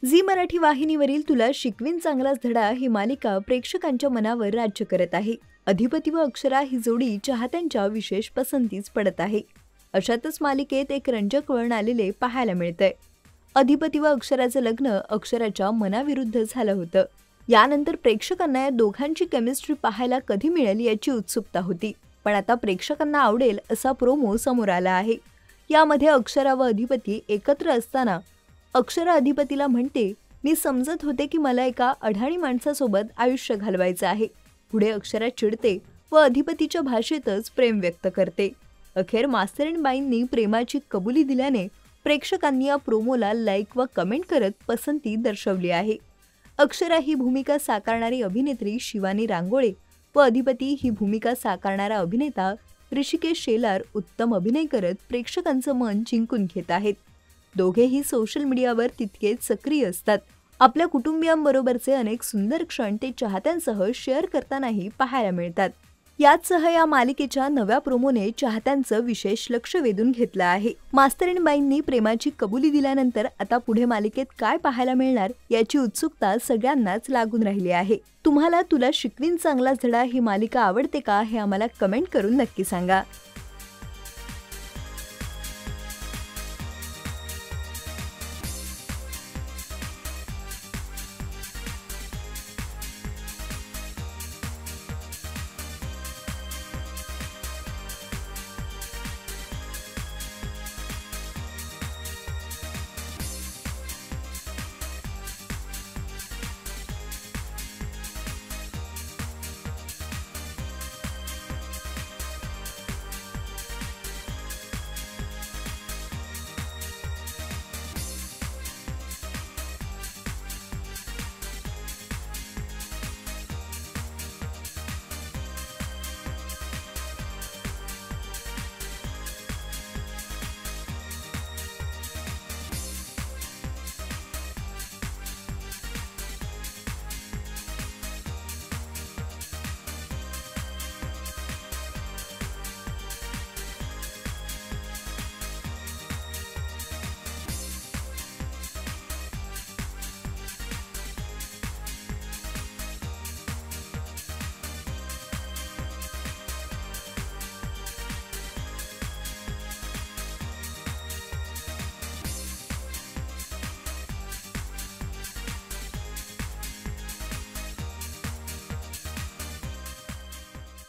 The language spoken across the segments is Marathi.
झी मराठी वाहिनीवरील तुला शिकवीन चांगलाच धडा ही मालिका प्रेक्षकांच्या मनावर राज्य करत आहे. अधिपती व अक्षरा ही जोडी चाहत्यांच्या विशेष पसंतीस पडत आहे. अशातच मालिकेत एक रंजक वळण आलेले पाहायला मिळतंय. अधिपती व अक्षराचं लग्न अक्षराच्या मनाविरुद्ध झालं होतं. यानंतर प्रेक्षकांना या दोघांची केमिस्ट्री पाहायला कधी मिळेल याची उत्सुकता होती. पण आता प्रेक्षकांना आवडेल असा प्रोमो समोर आला आहे. यामध्ये अक्षरा व अधिपती एकत्र असताना अक्षरा अधिपतीला म्हणते, मी समजत होते की मला एका अढाणी माणसासोबत आयुष्य घालवायचं आहे. पुढे अक्षरा चिडते व अधिपतीच्या भाषेतच प्रेम व्यक्त करते. अखेर मास्तरीणबाईंनी प्रेमाची कबुली दिल्याने प्रेक्षकांनी या प्रोमोला लाईक व कमेंट करत पसंती दर्शवली आहे. अक्षरा ही भूमिका साकारणारी अभिनेत्री शिवानी रांगोळे व अधिपती ही भूमिका साकारणारा अभिनेता ऋषिकेश शेलार उत्तम अभिनय करत प्रेक्षकांचं मन जिंकून घेत आहेत. दोघेही सोशल मीडियावर तितकेच सक्रिय असतात. आपल्या कुटुंबियांबरोबरचे अनेक सुंदर क्षण ते चाहत्यांसह शेअर करतानाही पाहायला मिळतात. याचसह या मालिकेच्या नव्या प्रोमोने चाहत्यांचं विशेष लक्ष वेधून घेतलं आहे. मास्तरीणबाईंनी प्रेमाची कबुली दिल्यानंतर आता पुढे मालिकेत काय पाहायला मिळणार याची उत्सुकता सगळ्यांनाच लागून राहिली आहे. तुम्हाला तुला शिकवीन चांगलाच धडा ही मालिका आवडते का हे आम्हाला कमेंट करून नक्की सांगा.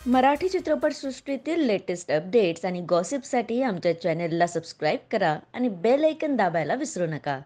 मराठी चित्रपटसृष्टीतील लेटेस्ट अपडेट्स आणि गॉसिपसाठी आमच्या चॅनेलला सबस्क्राईब करा आणि बेल ऐकन दाबायला विसरू नका.